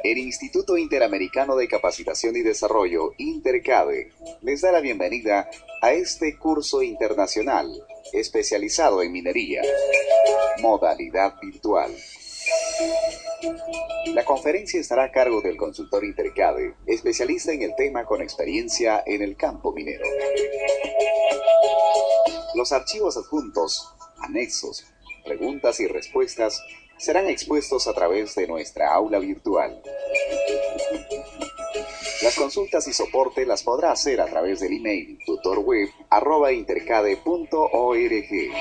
El Instituto Interamericano de Capacitación y Desarrollo, INTERCADE, les da la bienvenida a este curso internacional especializado en minería, modalidad virtual. La conferencia estará a cargo del consultor INTERCADE, especialista en el tema con experiencia en el campo minero. Los archivos adjuntos, anexos, preguntas y respuestas serán expuestos a través de nuestra aula virtual. Las consultas y soporte las podrá hacer a través del email tutorweb@intercade.org.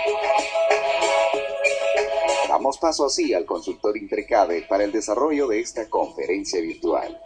Damos paso así al consultor INTERCADE para el desarrollo de esta conferencia virtual.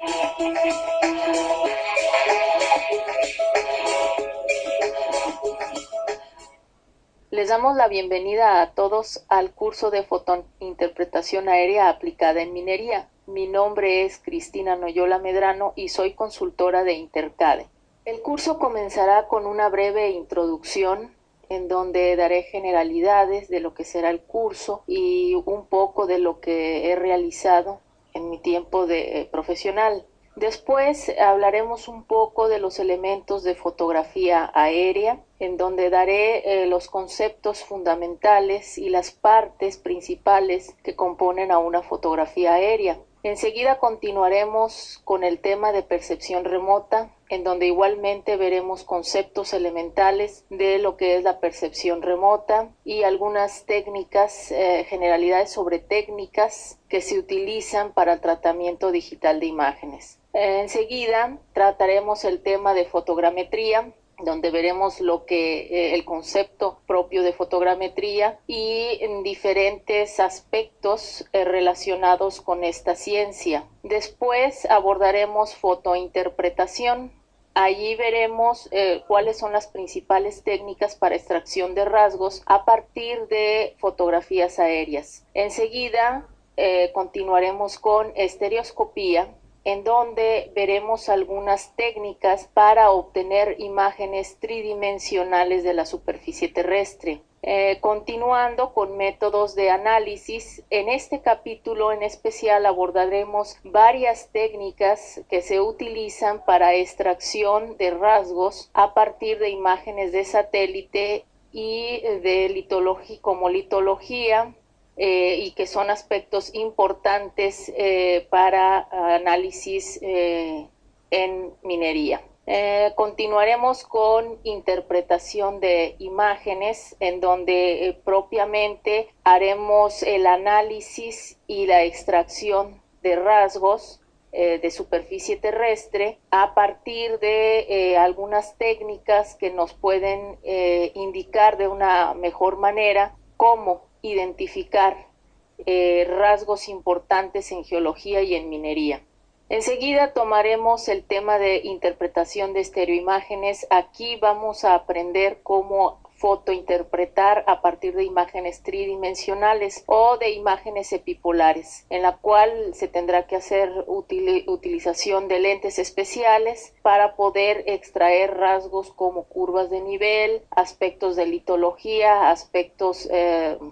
Les damos la bienvenida a todos al curso de fotointerpretación aérea aplicada en minería. Mi nombre es Cristina Noyola Medrano y soy consultora de INTERCADE. El curso comenzará con una breve introducción en donde daré generalidades de lo que será el curso y un poco de lo que he realizado en mi tiempo de profesional. Después hablaremos un poco de los elementos de fotografía aérea, en donde daré los conceptos fundamentales y las partes principales que componen a una fotografía aérea. Enseguida continuaremos con el tema de percepción remota, en donde igualmente veremos conceptos elementales de lo que es la percepción remota y algunas técnicas, generalidades sobre técnicas que se utilizan para el tratamiento digital de imágenes. Enseguida trataremos el tema de fotogrametría, donde veremos el concepto propio de fotogrametría y en diferentes aspectos relacionados con esta ciencia. Después abordaremos fotointerpretación. Allí veremos cuáles son las principales técnicas para extracción de rasgos a partir de fotografías aéreas. Enseguida continuaremos con estereoscopía, en donde veremos algunas técnicas para obtener imágenes tridimensionales de la superficie terrestre. Continuando con métodos de análisis, en este capítulo en especial abordaremos varias técnicas que se utilizan para extracción de rasgos a partir de imágenes de satélite y de litología, y que son aspectos importantes para análisis en minería. Continuaremos con interpretación de imágenes, en donde propiamente haremos el análisis y la extracción de rasgos de superficie terrestre a partir de algunas técnicas que nos pueden indicar de una mejor manera cómo identificar rasgos importantes en geología y en minería. Enseguida tomaremos el tema de interpretación de estereoimágenes. Aquí vamos a aprender cómo fotointerpretar a partir de imágenes tridimensionales o de imágenes epipolares, en la cual se tendrá que hacer utilización de lentes especiales para poder extraer rasgos como curvas de nivel, aspectos de litología,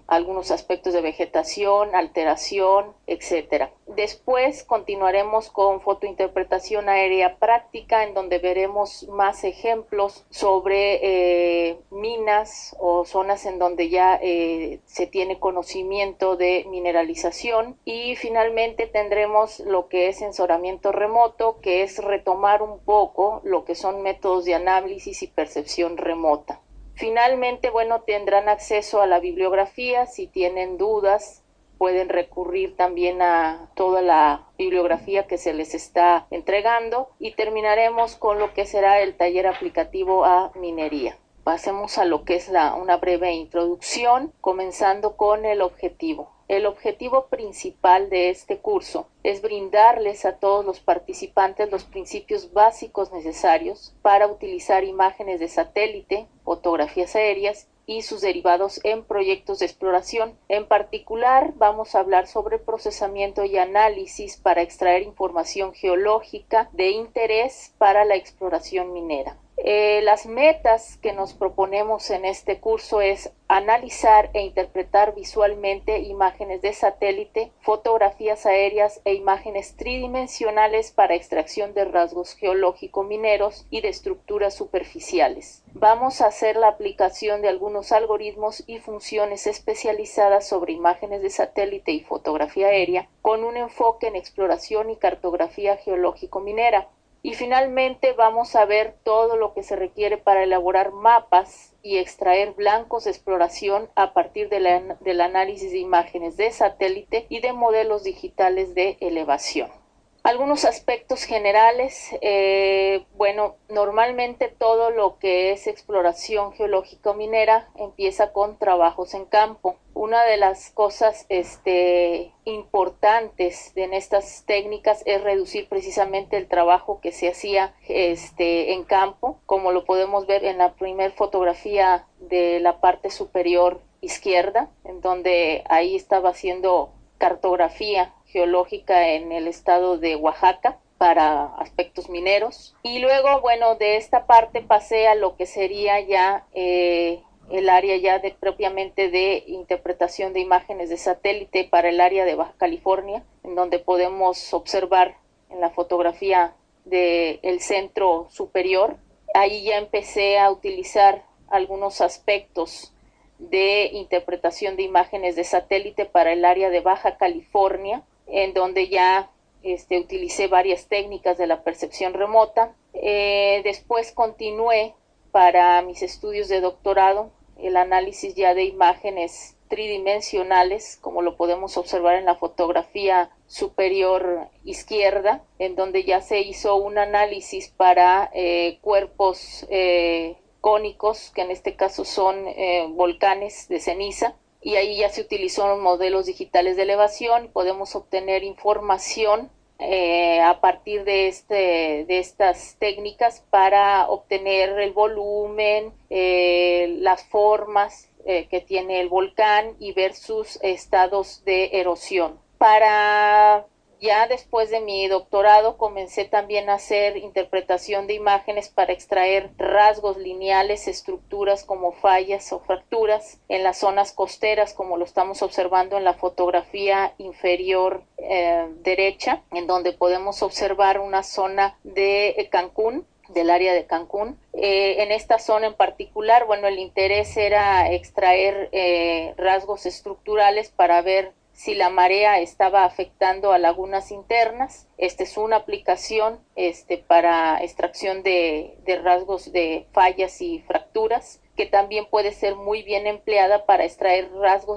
algunos aspectos de vegetación, alteración, etc. Después continuaremos con fotointerpretación aérea práctica, en donde veremos más ejemplos sobre minas o zonas en donde ya se tiene conocimiento de mineralización, y finalmente tendremos lo que es sensoriamiento remoto, que es retomar un poco lo que son métodos de análisis y percepción remota. Finalmente, tendrán acceso a la bibliografía. Si tienen dudas, pueden recurrir también a toda la bibliografía que se les está entregando, y terminaremos con lo que será el taller aplicativo a minería. Pasemos a lo que es una breve introducción, comenzando con el objetivo. El objetivo principal de este curso es brindarles a todos los participantes los principios básicos necesarios para utilizar imágenes de satélite, fotografías aéreas y sus derivados en proyectos de exploración. En particular, vamos a hablar sobre procesamiento y análisis para extraer información geológica de interés para la exploración minera. Las metas que nos proponemos en este curso es analizar e interpretar visualmente imágenes de satélite, fotografías aéreas e imágenes tridimensionales para extracción de rasgos geológico-mineros y de estructuras superficiales. Vamos a hacer la aplicación de algunos algoritmos y funciones especializadas sobre imágenes de satélite y fotografía aérea con un enfoque en exploración y cartografía geológico-minera. Y finalmente vamos a ver todo lo que se requiere para elaborar mapas y extraer blancos de exploración a partir del análisis de imágenes de satélite y de modelos digitales de elevación. Algunos aspectos generales, normalmente todo lo que es exploración geológico-minera empieza con trabajos en campo. Una de las cosas importantes en estas técnicas es reducir precisamente el trabajo que se hacía en campo, como lo podemos ver en la primera fotografía de la parte superior izquierda, en donde ahí estaba haciendo cartografía geológica en el estado de Oaxaca para aspectos mineros. Y luego, de esta parte pasé a lo que sería ya el área ya propiamente de interpretación de imágenes de satélite para el área de Baja California, en donde podemos observar en la fotografía del centro superior. Ahí ya empecé a utilizar algunos aspectos de interpretación de imágenes de satélite para el área de Baja California, en donde ya utilicé varias técnicas de la percepción remota. Después continué para mis estudios de doctorado el análisis ya de imágenes tridimensionales, como lo podemos observar en la fotografía superior izquierda, en donde ya se hizo un análisis para cuerpos cónicos, que en este caso son volcanes de ceniza, y ahí ya se utilizaron modelos digitales de elevación. Podemos obtener información a partir de estas técnicas para obtener el volumen, las formas que tiene el volcán y ver sus estados de erosión. Ya después de mi doctorado comencé también a hacer interpretación de imágenes para extraer rasgos lineales, estructuras como fallas o fracturas en las zonas costeras, como lo estamos observando en la fotografía inferior derecha, en donde podemos observar una zona de Cancún, del área de Cancún. En esta zona en particular, el interés era extraer rasgos estructurales para ver si la marea estaba afectando a lagunas internas. Esta es una aplicación para extracción de rasgos de fallas y fracturas, que también puede ser muy bien empleada para extraer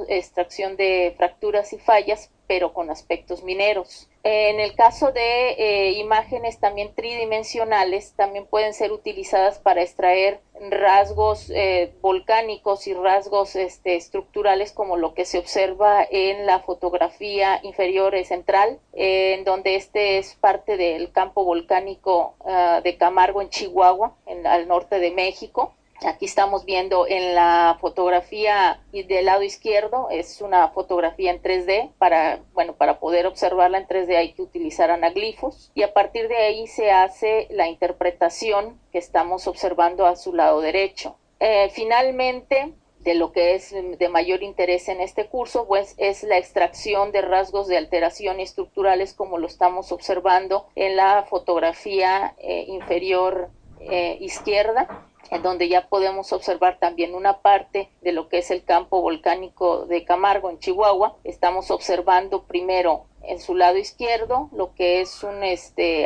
extracción de fracturas y fallas, pero con aspectos mineros. En el caso de imágenes también tridimensionales, también pueden ser utilizadas para extraer rasgos volcánicos y rasgos estructurales, como lo que se observa en la fotografía inferior central, en donde es parte del campo volcánico de Camargo en Chihuahua, al norte de México. Aquí estamos viendo en la fotografía del lado izquierdo, es una fotografía en 3D. Para poder observarla en 3D hay que utilizar anaglifos, y a partir de ahí se hace la interpretación que estamos observando a su lado derecho. Finalmente, de lo que es de mayor interés en este curso, es la extracción de rasgos de alteración estructurales, como lo estamos observando en la fotografía inferior izquierda, en donde ya podemos observar también una parte de lo que es el campo volcánico de Camargo en Chihuahua. Estamos observando primero en su lado izquierdo lo que es un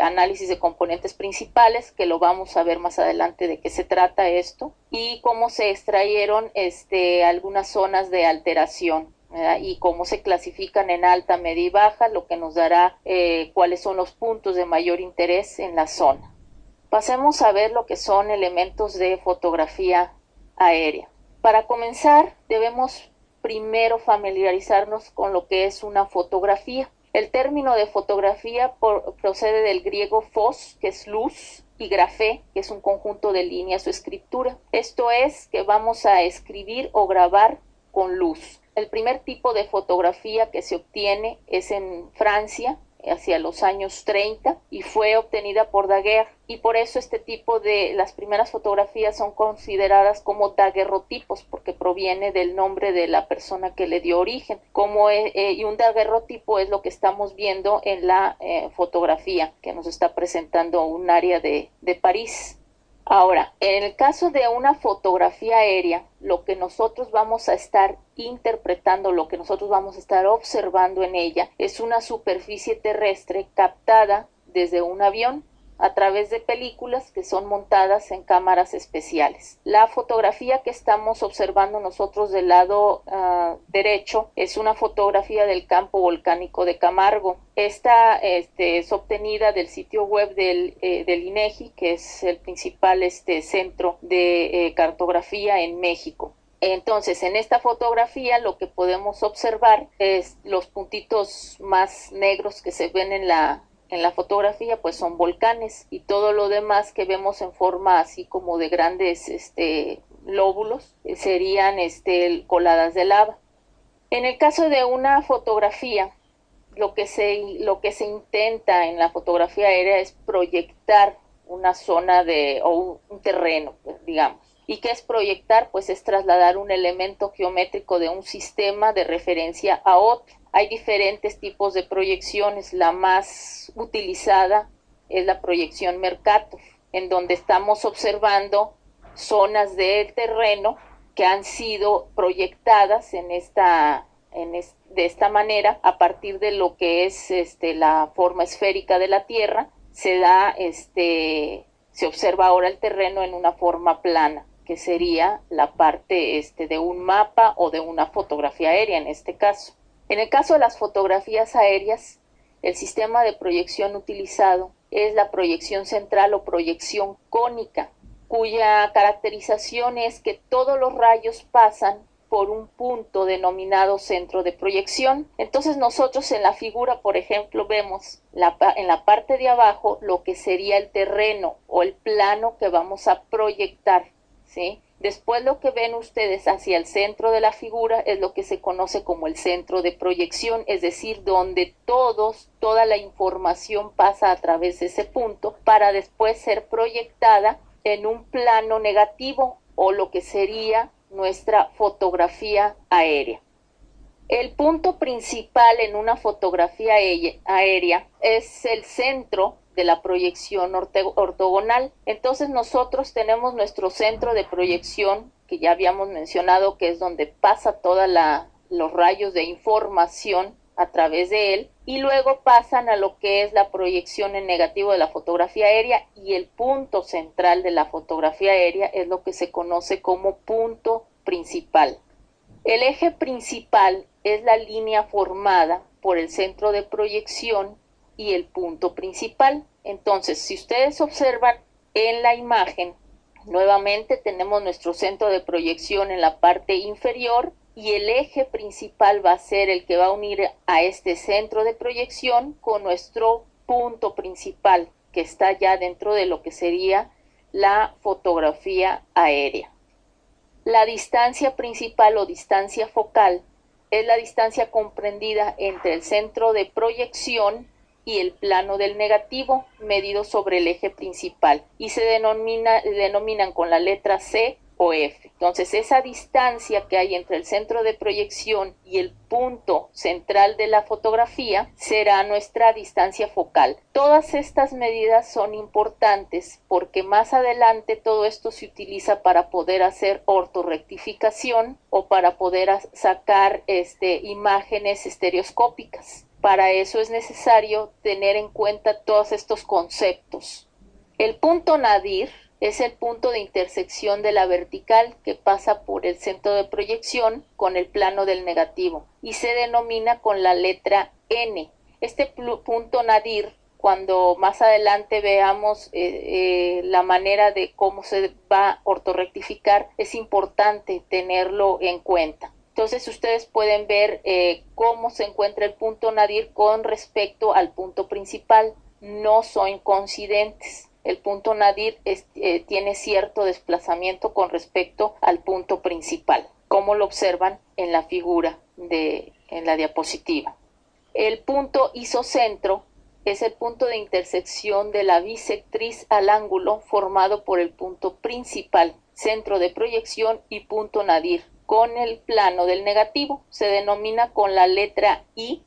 análisis de componentes principales, que lo vamos a ver más adelante de qué se trata esto, y cómo se extrayeron algunas zonas de alteración, ¿verdad? Y cómo se clasifican en alta, media y baja, lo que nos dará cuáles son los puntos de mayor interés en la zona. Pasemos a ver lo que son elementos de fotografía aérea. Para comenzar, debemos primero familiarizarnos con lo que es una fotografía. El término de fotografía procede del griego phos, que es luz, y grafé, que es un conjunto de líneas o escritura. Esto es que vamos a escribir o grabar con luz. El primer tipo de fotografía que se obtiene es en Francia, hacia los años 30 y fue obtenida por Daguerre, y por eso este tipo de las primeras fotografías son consideradas como daguerrotipos, porque proviene del nombre de la persona que le dio origen. Y un daguerrotipo es lo que estamos viendo en la fotografía que nos está presentando un área de París. Ahora, en el caso de una fotografía aérea, lo que nosotros vamos a estar interpretando, lo que nosotros vamos a estar observando en ella, es una superficie terrestre captada desde un avión a través de películas que son montadas en cámaras especiales. La fotografía que estamos observando nosotros del lado derecho es una fotografía del campo volcánico de Camargo. Esta es obtenida del sitio web del INEGI, que es el principal centro de cartografía en México. Entonces, en esta fotografía lo que podemos observar es los puntitos más negros que se ven en la fotografía, pues son volcanes, y todo lo demás que vemos en forma así como de grandes lóbulos serían coladas de lava. En el caso de una fotografía, lo que se intenta en la fotografía aérea es proyectar una zona o un terreno, digamos. ¿Y qué es proyectar? Pues es trasladar un elemento geométrico de un sistema de referencia a otro. Hay diferentes tipos de proyecciones. La más utilizada es la proyección Mercator, en donde estamos observando zonas del terreno que han sido proyectadas de esta manera a partir de lo que es la forma esférica de la Tierra. Se observa ahora el terreno en una forma plana, que sería la parte de un mapa o de una fotografía aérea en este caso. En el caso de las fotografías aéreas, el sistema de proyección utilizado es la proyección central o proyección cónica, cuya caracterización es que todos los rayos pasan por un punto denominado centro de proyección. Entonces nosotros en la figura, por ejemplo, vemos en la parte de abajo lo que sería el terreno o el plano que vamos a proyectar, ¿sí? Después lo que ven ustedes hacia el centro de la figura es lo que se conoce como el centro de proyección, es decir, donde toda la información pasa a través de ese punto para después ser proyectada en un plano negativo o lo que sería nuestra fotografía aérea. El punto principal en una fotografía aérea es el centro de la proyección ortogonal. Entonces nosotros tenemos nuestro centro de proyección, que ya habíamos mencionado que es donde pasa los rayos de información a través de él, y luego pasan a lo que es la proyección en negativo de la fotografía aérea, y el punto central de la fotografía aérea es lo que se conoce como punto principal. El eje principal es la línea formada por el centro de proyección y el punto principal. Entonces, si ustedes observan en la imagen, nuevamente tenemos nuestro centro de proyección en la parte inferior, y el eje principal va a ser el que va a unir a este centro de proyección con nuestro punto principal, que está ya dentro de lo que sería la fotografía aérea. La distancia principal o distancia focal es la distancia comprendida entre el centro de proyección y el plano del negativo, medido sobre el eje principal, y se denominan con la letra C o F. Entonces, esa distancia que hay entre el centro de proyección y el punto central de la fotografía será nuestra distancia focal. Todas estas medidas son importantes porque más adelante todo esto se utiliza para poder hacer ortorrectificación o para poder sacar imágenes estereoscópicas. Para eso es necesario tener en cuenta todos estos conceptos. El punto nadir es el punto de intersección de la vertical que pasa por el centro de proyección con el plano del negativo y se denomina con la letra N. Este punto nadir, cuando más adelante veamos la manera de cómo se va a ortorrectificar, es importante tenerlo en cuenta. Entonces ustedes pueden ver cómo se encuentra el punto nadir con respecto al punto principal. No son coincidentes. El punto nadir tiene cierto desplazamiento con respecto al punto principal, como lo observan en la figura en la diapositiva. El punto isocentro es el punto de intersección de la bisectriz al ángulo formado por el punto principal, centro de proyección y punto nadir, con el plano del negativo. Se denomina con la letra I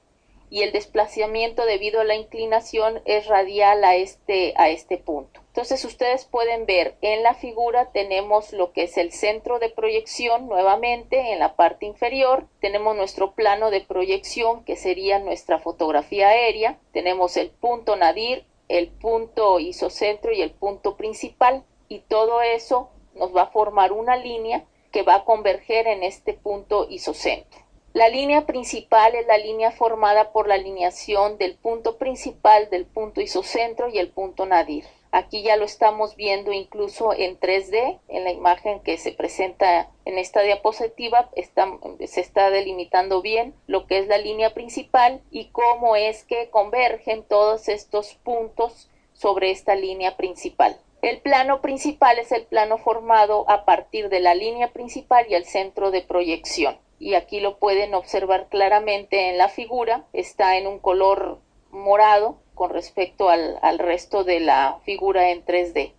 y el desplazamiento debido a la inclinación es radial a este punto. Entonces ustedes pueden ver en la figura tenemos lo que es el centro de proyección nuevamente en la parte inferior, tenemos nuestro plano de proyección que sería nuestra fotografía aérea, tenemos el punto nadir, el punto isocentro y el punto principal y todo eso nos va a formar una línea que va a converger en este punto isocentro. La línea principal es la línea formada por la alineación del punto principal, del punto isocentro y el punto nadir. Aquí ya lo estamos viendo incluso en 3D, en la imagen que se presenta en esta diapositiva, se está delimitando bien lo que es la línea principal y cómo es que convergen todos estos puntos sobre esta línea principal. El plano principal es el plano formado a partir de la línea principal y el centro de proyección. Y aquí lo pueden observar claramente en la figura, está en un color morado con respecto al resto de la figura en 3D.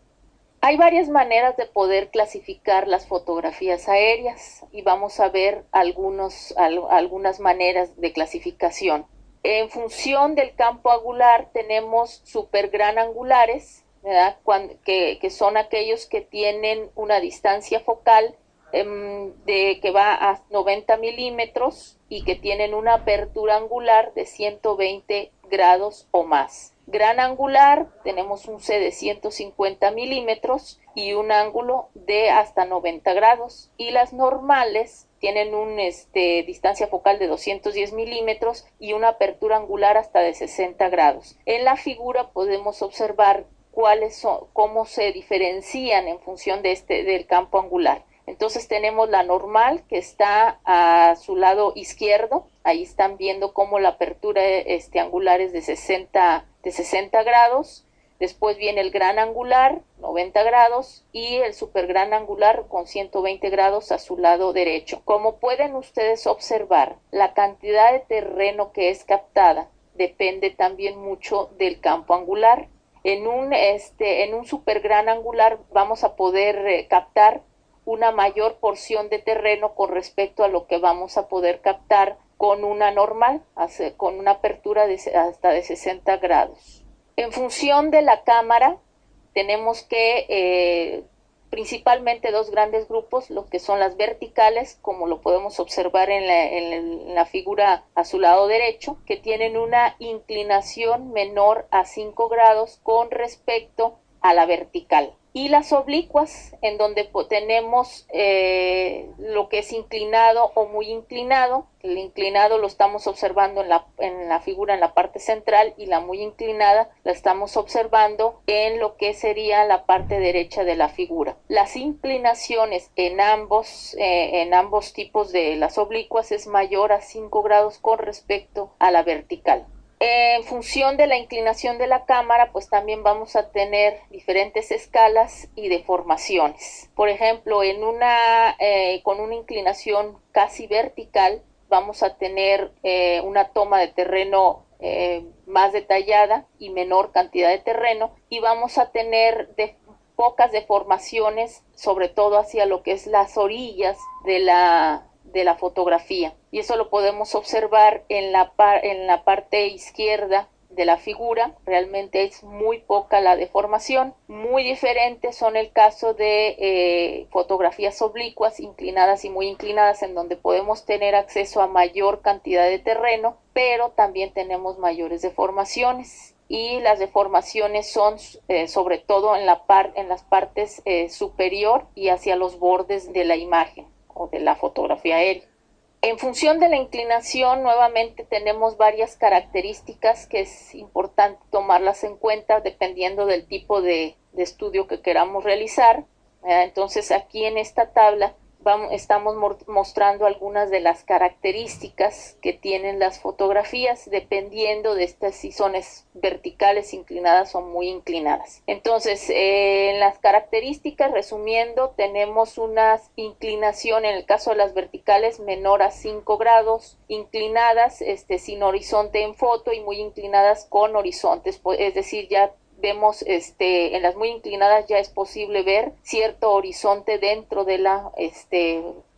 Hay varias maneras de poder clasificar las fotografías aéreas y vamos a ver algunas maneras de clasificación. En función del campo angular tenemos supergran angulares, ¿verdad? Que son aquellos que tienen una distancia focal que va a 90 milímetros y que tienen una apertura angular de 120 grados o más. Gran angular, tenemos un C de 150 milímetros y un ángulo de hasta 90 grados. Y las normales tienen una distancia focal de 210 milímetros y una apertura angular hasta de 60 grados. En la figura podemos observar cómo se diferencian en función del campo angular. Entonces tenemos la normal que está a su lado izquierdo, ahí están viendo cómo la apertura angular es de 60 grados, después viene el gran angular, 90 grados, y el supergran angular con 120 grados a su lado derecho. Como pueden ustedes observar, la cantidad de terreno que es captada depende también mucho del campo angular. En un supergran angular vamos a poder captar una mayor porción de terreno con respecto a lo que vamos a poder captar con una normal, con una apertura hasta de 60 grados. En función de la cámara, tenemos que principalmente dos grandes grupos, los que son las verticales, como lo podemos observar en la figura a su lado derecho, que tienen una inclinación menor a 5 grados con respecto a la vertical. Y las oblicuas, en donde tenemos lo que es inclinado o muy inclinado. El inclinado lo estamos observando en la figura en la parte central y la muy inclinada la estamos observando en lo que sería la parte derecha de la figura. Las inclinaciones en ambos tipos de las oblicuas es mayor a 5 grados con respecto a la vertical. En función de la inclinación de la cámara, pues también vamos a tener diferentes escalas y deformaciones. Por ejemplo, con una inclinación casi vertical, vamos a tener una toma de terreno más detallada y menor cantidad de terreno, y vamos a tener pocas deformaciones, sobre todo hacia lo que es las orillas de la fotografía, y eso lo podemos observar en la parte izquierda de la figura. Realmente es muy poca la deformación. Muy diferentes son el caso de fotografías oblicuas, inclinadas y muy inclinadas, en donde podemos tener acceso a mayor cantidad de terreno, pero también tenemos mayores deformaciones. Y las deformaciones son sobre todo en las partes superior y hacia los bordes de la imagen o de la fotografía aérea. En función de la inclinación, nuevamente tenemos varias características que es importante tomarlas en cuenta dependiendo del tipo de estudio que queramos realizar. Entonces aquí en esta tabla estamos mostrando algunas de las características que tienen las fotografías, dependiendo de estas si son verticales, inclinadas o muy inclinadas. Entonces, en las características, resumiendo, tenemos una inclinación, en el caso de las verticales, menor a 5 grados, inclinadas sin horizonte en foto y muy inclinadas con horizontes, es decir, ya vemos en las muy inclinadas ya es posible ver cierto horizonte dentro de la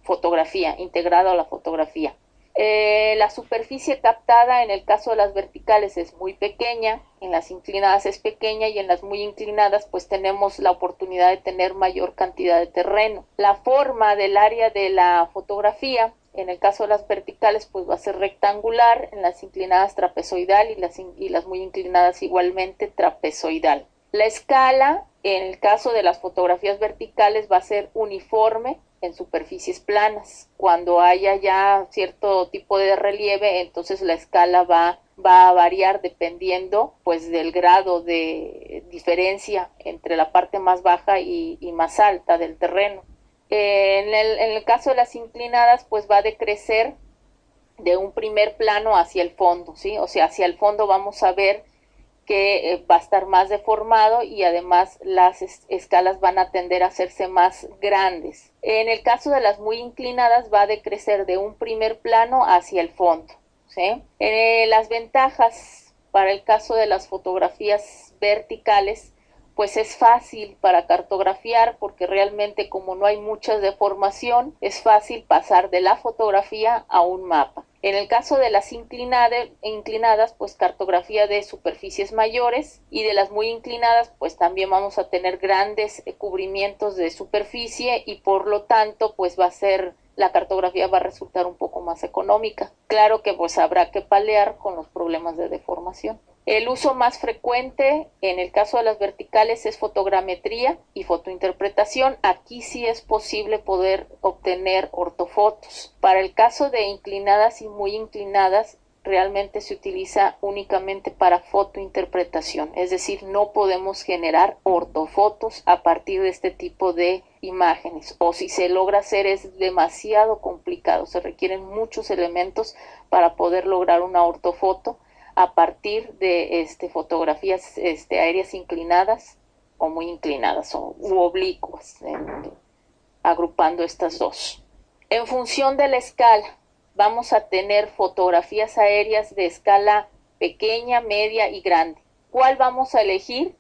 fotografía, integrado a la fotografía. La superficie captada en el caso de las verticales es muy pequeña, en las inclinadas es pequeña y en las muy inclinadas pues tenemos la oportunidad de tener mayor cantidad de terreno. La forma del área de la fotografía en el caso de las verticales pues va a ser rectangular, en las inclinadas trapezoidal y las muy inclinadas igualmente trapezoidal. La escala en el caso de las fotografías verticales va a ser uniforme en superficies planas. Cuando haya ya cierto tipo de relieve, entonces la escala va a variar dependiendo pues del grado de diferencia entre la parte más baja y más alta del terreno. En el caso de las inclinadas, pues va a decrecer de un primer plano hacia el fondo, ¿sí? O sea, hacia el fondo vamos a ver que va a estar más deformado y además las escalas van a tender a hacerse más grandes. En el caso de las muy inclinadas va a decrecer de un primer plano hacia el fondo, ¿sí? Las ventajas para el caso de las fotografías verticales, pues es fácil para cartografiar porque realmente como no hay mucha deformación, es fácil pasar de la fotografía a un mapa. En el caso de las inclinadas, pues cartografía de superficies mayores y de las muy inclinadas, pues también vamos a tener grandes cubrimientos de superficie y por lo tanto, pues la cartografía va a resultar un poco más económica. Claro que pues habrá que paliar con los problemas de deformación. El uso más frecuente en el caso de las verticales es fotogrametría y fotointerpretación. Aquí sí es posible poder obtener ortofotos. Para el caso de inclinadas y muy inclinadas, realmente se utiliza únicamente para fotointerpretación, es decir, no podemos generar ortofotos a partir de este tipo de imágenes, o si se logra hacer es demasiado complicado, se requieren muchos elementos para poder lograr una ortofoto a partir de fotografías aéreas inclinadas o muy inclinadas u oblicuas, agrupando estas dos. En función de la escala, vamos a tener fotografías aéreas de escala pequeña, media y grande. ¿Cuál vamos a elegir?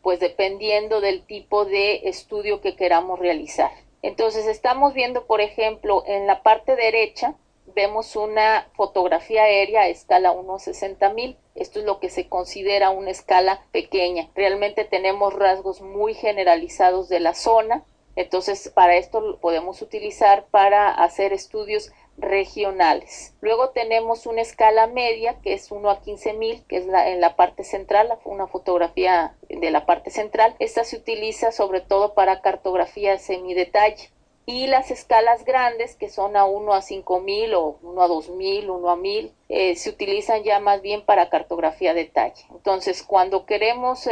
Pues dependiendo del tipo de estudio que queramos realizar. Entonces estamos viendo, por ejemplo, en la parte derecha, vemos una fotografía aérea a escala 1/60,000. Esto es lo que se considera una escala pequeña. Realmente tenemos rasgos muy generalizados de la zona. Entonces, para esto lo podemos utilizar para hacer estudios regionales. Luego tenemos una escala media, que es 1/15,000, que es en la parte central, una fotografía de la parte central. Esta se utiliza sobre todo para cartografía semidetalle. Y las escalas grandes, que son a 1/5000 o 1/2000, 1/1000, se utilizan ya más bien para cartografía detalle. Entonces, cuando queremos,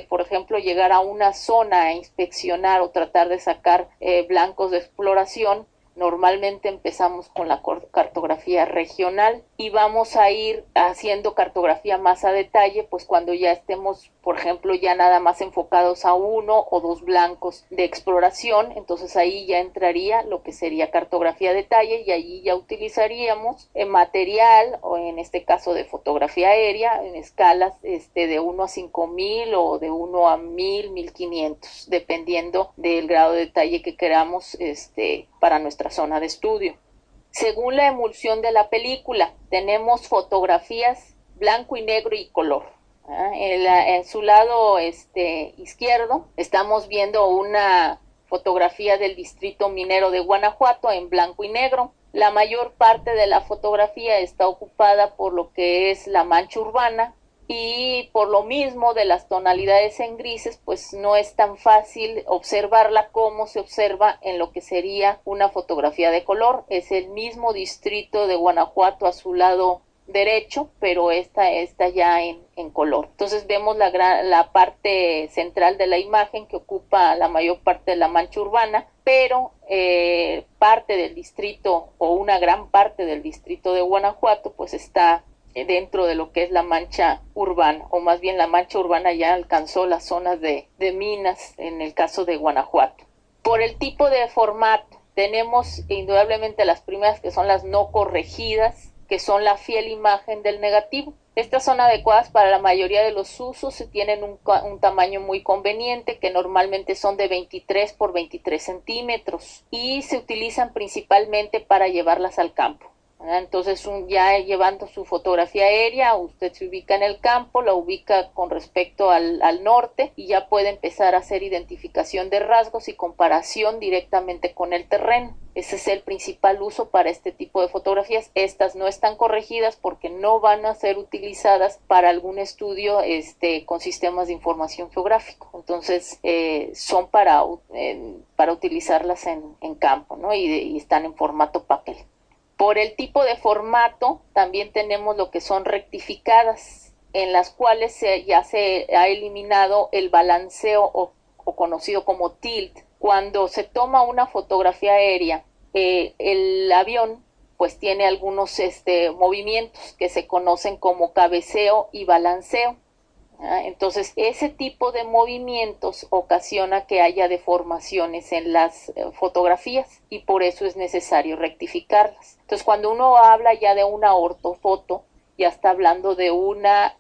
por ejemplo, llegar a una zona a inspeccionar o tratar de sacar blancos de exploración, normalmente empezamos con la cartografía regional y vamos a ir haciendo cartografía más a detalle, pues cuando ya estemos, por ejemplo, ya nada más enfocados a 1 o 2 blancos de exploración, entonces ahí ya entraría lo que sería cartografía a detalle y allí ya utilizaríamos material, o en este caso de fotografía aérea, en escalas de 1/5000 o de 1/1000, 1500, dependiendo del grado de detalle que queramos para nuestra zona de estudio. Según la emulsión de la película, tenemos fotografías blanco y negro y color. En su lado izquierdo estamos viendo una fotografía del distrito minero de Guanajuato en blanco y negro. La mayor parte de la fotografía está ocupada por lo que es la mancha urbana, y por lo mismo de las tonalidades en grises, pues no es tan fácil observarla como se observa en lo que sería una fotografía de color. Es el mismo distrito de Guanajuato a su lado derecho, pero esta está ya en color. Entonces vemos la parte central de la imagen que ocupa la mayor parte de la mancha urbana, pero parte del distrito o una gran parte del distrito de Guanajuato pues está dentro de lo que es la mancha urbana, o más bien la mancha urbana ya alcanzó las zonas de minas en el caso de Guanajuato. Por el tipo de formato, tenemos indudablemente las primeras que son las no corregidas, que son la fiel imagen del negativo. Estas son adecuadas para la mayoría de los usos, se tienen un tamaño muy conveniente, que normalmente son de 23 por 23 centímetros, y se utilizan principalmente para llevarlas al campo. Entonces, ya llevando su fotografía aérea, usted se ubica en el campo, la ubica con respecto al norte y ya puede empezar a hacer identificación de rasgos y comparación directamente con el terreno. Ese es el principal uso para este tipo de fotografías. Estas no están corregidas porque no van a ser utilizadas para algún estudio con sistemas de información geográfico. Entonces, son para utilizarlas en campo, ¿no? Y están en formato papel. Por el tipo de formato, también tenemos lo que son rectificadas, en las cuales ya se ha eliminado el balanceo o conocido como tilt. Cuando se toma una fotografía aérea, el avión pues tiene algunos movimientos que se conocen como cabeceo y balanceo. Entonces, ese tipo de movimientos ocasiona que haya deformaciones en las fotografías y por eso es necesario rectificarlas. Entonces, cuando uno habla ya de una ortofoto, ya está hablando de una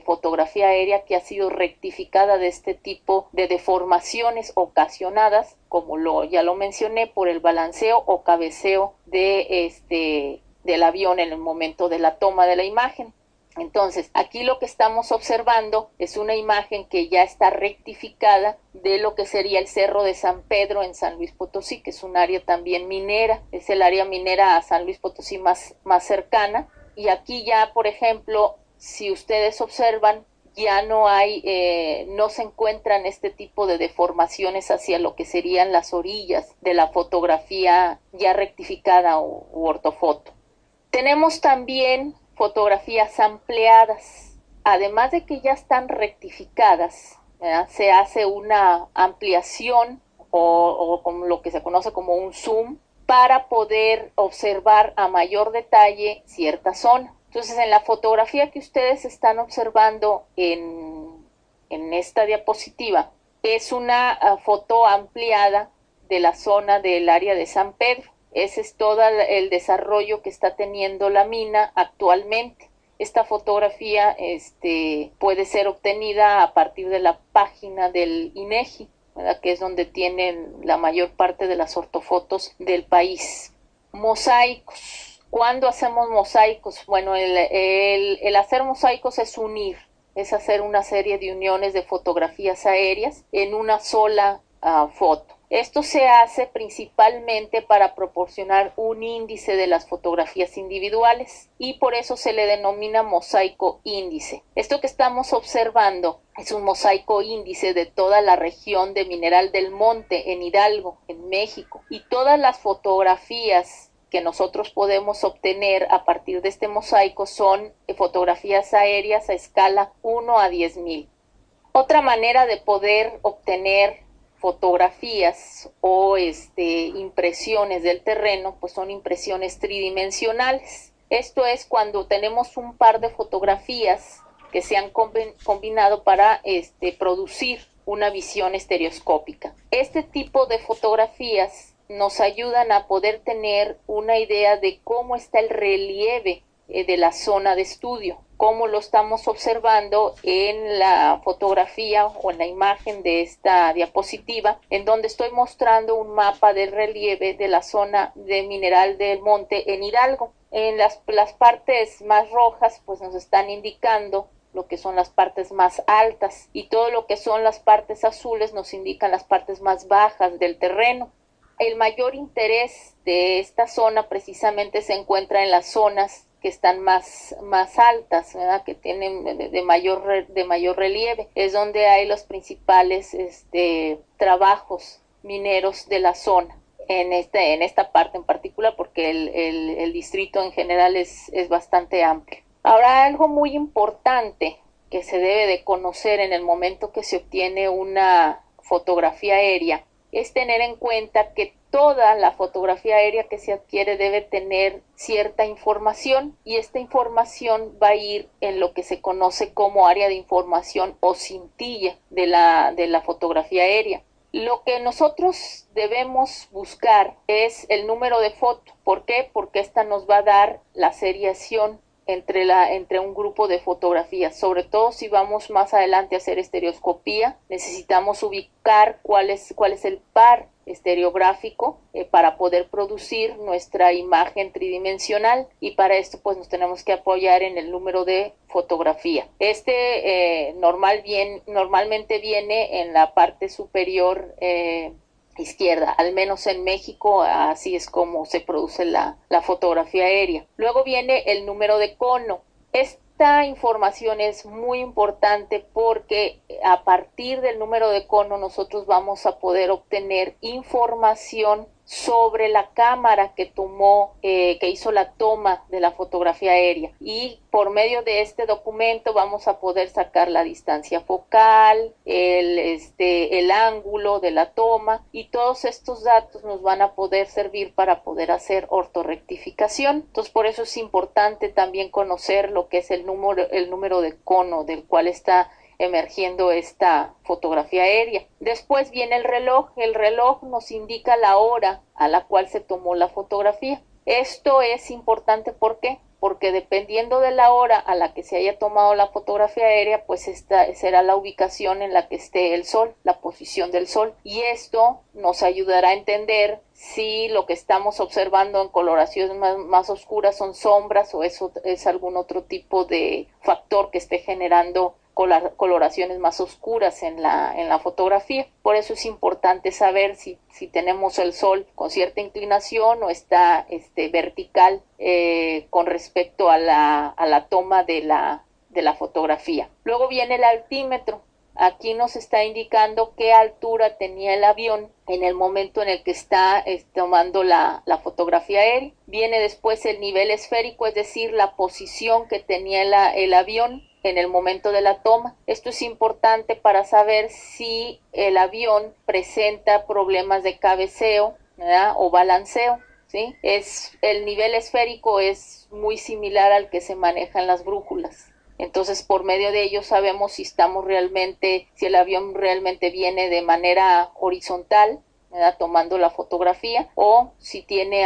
fotografía aérea que ha sido rectificada de este tipo de deformaciones ocasionadas, como ya lo mencioné, por el balanceo o cabeceo del avión en el momento de la toma de la imagen. Entonces, aquí lo que estamos observando es una imagen que ya está rectificada de lo que sería el Cerro de San Pedro en San Luis Potosí, que es un área también minera, es el área minera a San Luis Potosí más cercana. Y aquí ya, por ejemplo, si ustedes observan, ya no se encuentran este tipo de deformaciones hacia lo que serían las orillas de la fotografía ya rectificada u ortofoto. Tenemos también fotografías ampliadas. Además de que ya están rectificadas, ¿verdad? Se hace una ampliación o como lo que se conoce como un zoom para poder observar a mayor detalle cierta zona. Entonces, en la fotografía que ustedes están observando en esta diapositiva, es una foto ampliada de la zona del área de San Pedro. Ese es todo el desarrollo que está teniendo la mina actualmente. Esta fotografía puede ser obtenida a partir de la página del INEGI, ¿verdad? Que es donde tienen la mayor parte de las ortofotos del país. Mosaicos. ¿Cuándo hacemos mosaicos? Bueno, el hacer mosaicos es unir, es hacer una serie de uniones de fotografías aéreas en una sola foto. Esto se hace principalmente para proporcionar un índice de las fotografías individuales y por eso se le denomina mosaico índice. Esto que estamos observando es un mosaico índice de toda la región de Mineral del Monte en Hidalgo, en México, y todas las fotografías que nosotros podemos obtener a partir de este mosaico son fotografías aéreas a escala 1 a 10,000. Otra manera de poder obtener fotografías o impresiones del terreno, pues son impresiones tridimensionales. Esto es cuando tenemos un par de fotografías que se han combinado para producir una visión estereoscópica. Este tipo de fotografías nos ayudan a poder tener una idea de cómo está el relieve de la zona de estudio, como lo estamos observando en la fotografía o en la imagen de esta diapositiva, en donde estoy mostrando un mapa del relieve de la zona de Mineral del Monte en Hidalgo. En las partes más rojas pues nos están indicando lo que son las partes más altas y todo lo que son las partes azules nos indican las partes más bajas del terreno. El mayor interés de esta zona precisamente se encuentra en las zonas que están más altas, ¿verdad? Que tienen de mayor relieve. Es donde hay los principales trabajos mineros de la zona. En esta parte en particular, porque porque el distrito en general es bastante amplio. Ahora, algo muy importante que se debe de conocer en el momento que se obtiene una fotografía aérea es tener en cuenta que toda la fotografía aérea que se adquiere debe tener cierta información, y esta información va a ir en lo que se conoce como área de información o cintilla de la fotografía aérea. Lo que nosotros debemos buscar es el número de foto. ¿Por qué? Porque esta nos va a dar la seriación entre un grupo de fotografías. Sobre todo si vamos más adelante a hacer estereoscopía, necesitamos ubicar cuál es el par estereográfico para poder producir nuestra imagen tridimensional, y para esto pues nos tenemos que apoyar en el número de fotografía. Normalmente viene en la parte superior izquierda, al menos en México así es como se produce la fotografía aérea. Luego viene el número de cono. Esta información es muy importante porque a partir del número de cono nosotros vamos a poder obtener información sobre la cámara que hizo la toma de la fotografía aérea, y por medio de este documento vamos a poder sacar la distancia focal, el ángulo de la toma, y todos estos datos nos van a poder servir para poder hacer ortorrectificación. Entonces por eso es importante también conocer lo que es el número de cono del cual está emergiendo esta fotografía aérea. Después viene el reloj. El reloj nos indica la hora a la cual se tomó la fotografía. Esto es importante, ¿por qué? Porque dependiendo de la hora a la que se haya tomado la fotografía aérea, pues esta será la ubicación en la que esté el sol, la posición del sol, y esto nos ayudará a entender si lo que estamos observando en coloraciones más oscuras son sombras o eso es algún otro tipo de factor que esté generando coloraciones más oscuras en la fotografía. Por eso es importante saber si tenemos el sol con cierta inclinación o está vertical con respecto a la toma de la fotografía. Luego viene el altímetro. Aquí nos está indicando qué altura tenía el avión en el momento en el que está tomando la fotografía aérea. Viene después el nivel esférico, es decir, la posición que tenía el avión en el momento de la toma. Esto es importante para saber si el avión presenta problemas de cabeceo, ¿verdad?, o balanceo, ¿sí? El nivel esférico es muy similar al que se maneja en las brújulas. Entonces, por medio de ello sabemos si el avión realmente viene de manera horizontal, ¿verdad?, tomando la fotografía, o si tiene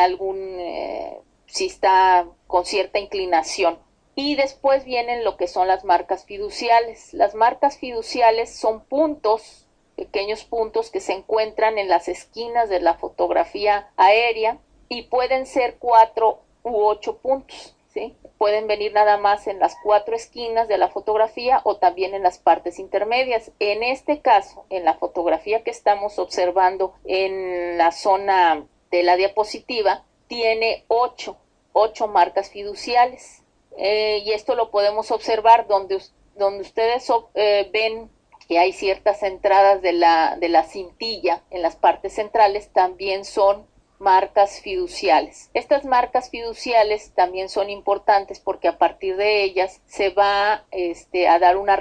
si está con cierta inclinación. Y después vienen lo que son las marcas fiduciales. Las marcas fiduciales son pequeños puntos que se encuentran en las esquinas de la fotografía aérea, y pueden ser 4 u 8 puntos, ¿sí? Pueden venir nada más en las 4 esquinas de la fotografía o también en las partes intermedias. En este caso, en la fotografía que estamos observando en la zona de la diapositiva, tiene 8 marcas fiduciales. Y esto lo podemos observar donde ustedes ven que hay ciertas entradas de la cintilla en las partes centrales, también son marcas fiduciales. Estas marcas fiduciales también son importantes porque a partir de ellas se va a dar una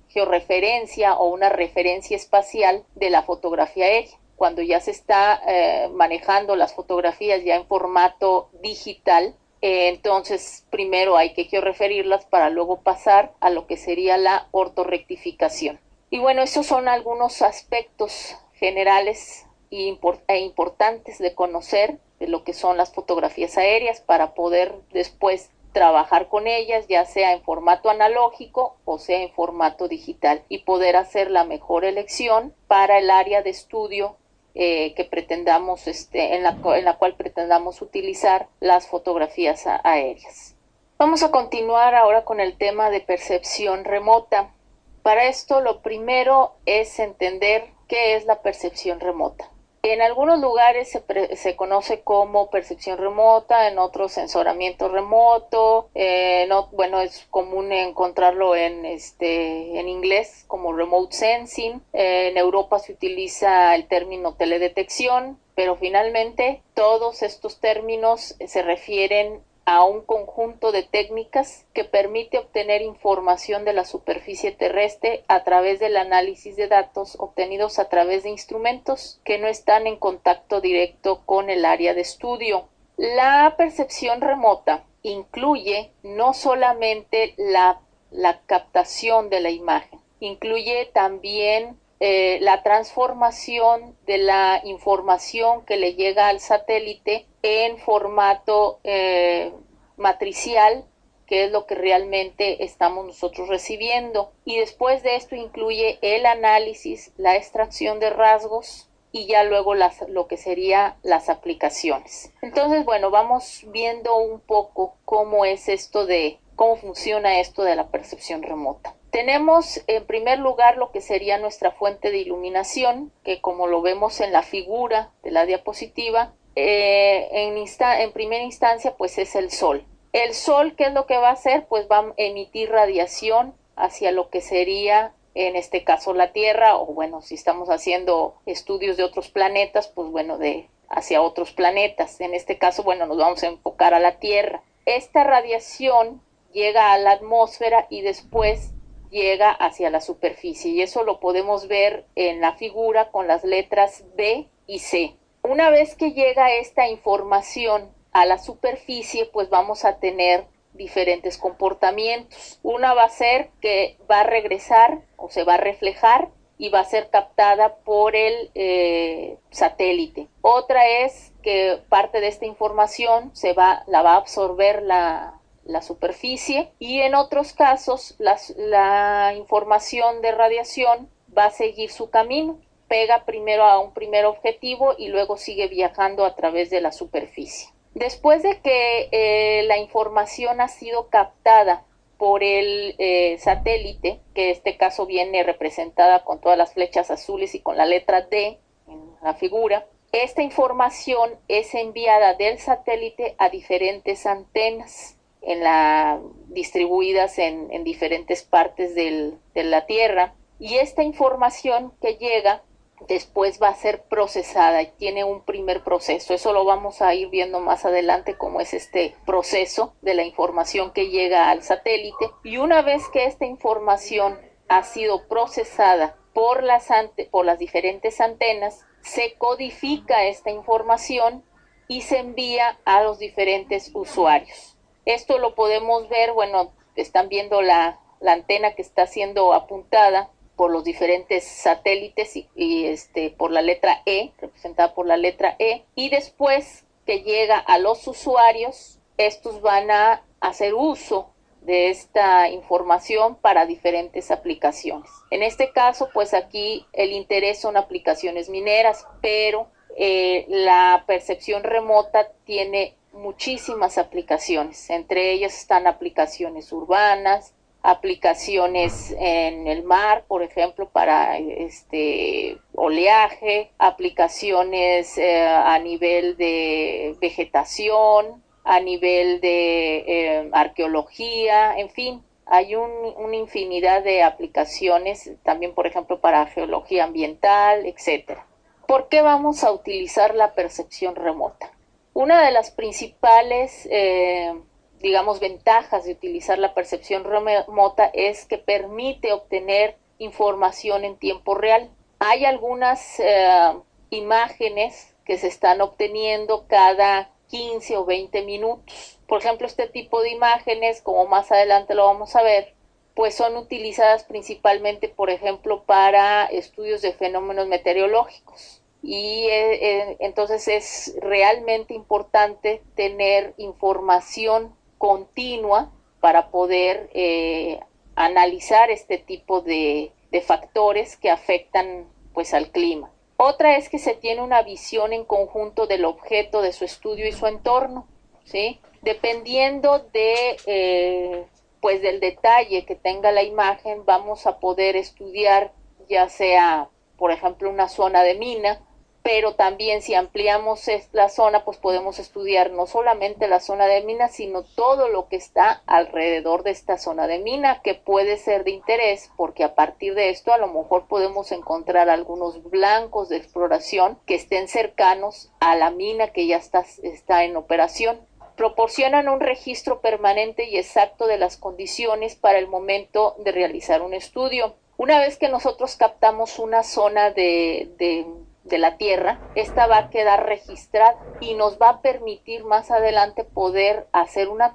georreferencia o una referencia espacial de la fotografía aérea. Cuando ya se está manejando las fotografías ya en formato digital, entonces primero hay que georreferirlas para luego pasar a lo que sería la ortorrectificación. Y bueno, esos son algunos aspectos generales e importantes de conocer de lo que son las fotografías aéreas para poder después trabajar con ellas, ya sea en formato analógico o sea en formato digital, y poder hacer la mejor elección para el área de estudio que pretendamos, en la cual pretendamos utilizar las fotografías aéreas. Vamos a continuar ahora con el tema de percepción remota. Para esto lo primero es entender qué es la percepción remota. En algunos lugares se conoce como percepción remota, en otros sensoramiento remoto. Bueno, es común encontrarlo en inglés como remote sensing. En Europa se utiliza el término teledetección, pero finalmente todos estos términos se refieren a un conjunto de técnicas que permite obtener información de la superficie terrestre a través del análisis de datos obtenidos a través de instrumentos que no están en contacto directo con el área de estudio. La percepción remota incluye no solamente la captación de la imagen, incluye también la transformación de la información que le llega al satélite en formato matricial, que es lo que realmente estamos nosotros recibiendo. Y después de esto incluye el análisis, la extracción de rasgos y ya luego lo que sería las aplicaciones. Entonces, bueno, vamos viendo un poco cómo funciona esto de la percepción remota. Tenemos en primer lugar lo que sería nuestra fuente de iluminación, que como lo vemos en la figura de la diapositiva, en primera instancia pues es el sol. El sol, ¿qué es lo que va a hacer? Pues va a emitir radiación hacia lo que sería en este caso la Tierra, o bueno, si estamos haciendo estudios de otros planetas, pues bueno, hacia otros planetas. En este caso, bueno, nos vamos a enfocar a la Tierra. Esta radiación llega a la atmósfera y después llega hacia la superficie, y eso lo podemos ver en la figura con las letras B y C. Una vez que llega esta información a la superficie, pues vamos a tener diferentes comportamientos. Una va a ser que va a regresar o se va a reflejar y va a ser captada por el satélite. Otra es que parte de esta información la va a absorber la superficie, y en otros casos la información de radiación va a seguir su camino, pega primero a un primer objetivo y luego sigue viajando a través de la superficie. Después de que la información ha sido captada por el satélite, que en este caso viene representada con todas las flechas azules y con la letra D en la figura, esta información es enviada del satélite a diferentes antenas distribuidas en diferentes partes de la Tierra, y esta información que llega después va a ser procesada y tiene un primer proceso. Eso lo vamos a ir viendo más adelante, cómo es este proceso de la información que llega al satélite. Y una vez que esta información ha sido procesada por las diferentes antenas, se codifica esta información y se envía a los diferentes usuarios. Esto lo podemos ver, bueno, están viendo la antena que está siendo apuntada por los diferentes satélites y por la letra E, representada por la letra E, y después que llega a los usuarios, estos van a hacer uso de esta información para diferentes aplicaciones. En este caso, pues aquí el interés son aplicaciones mineras, pero la percepción remota tiene muchísimas aplicaciones. Entre ellas están aplicaciones urbanas, aplicaciones en el mar, por ejemplo, para oleaje, aplicaciones a nivel de vegetación, a nivel de arqueología, en fin, hay una infinidad de aplicaciones, también, por ejemplo, para geología ambiental, etcétera. ¿Por qué vamos a utilizar la percepción remota? Una de las principales ventajas de utilizar la percepción remota es que permite obtener información en tiempo real. Hay algunas imágenes que se están obteniendo cada 15 o 20 minutos. Por ejemplo, este tipo de imágenes, como más adelante lo vamos a ver, pues son utilizadas principalmente, por ejemplo, para estudios de fenómenos meteorológicos. Y entonces es realmente importante tener información continua para poder analizar este tipo de factores que afectan pues al clima. Otra es que se tiene una visión en conjunto del objeto de su estudio y su entorno, ¿sí? Dependiendo pues del detalle que tenga la imagen, vamos a poder estudiar ya sea, por ejemplo, una zona de mina, pero también si ampliamos la zona, pues podemos estudiar no solamente la zona de mina, sino todo lo que está alrededor de esta zona de mina, que puede ser de interés, porque a partir de esto a lo mejor podemos encontrar algunos blancos de exploración que estén cercanos a la mina que ya está en operación. Proporcionan un registro permanente y exacto de las condiciones para el momento de realizar un estudio. Una vez que nosotros captamos una zona de la Tierra, esta va a quedar registrada y nos va a permitir más adelante poder hacer una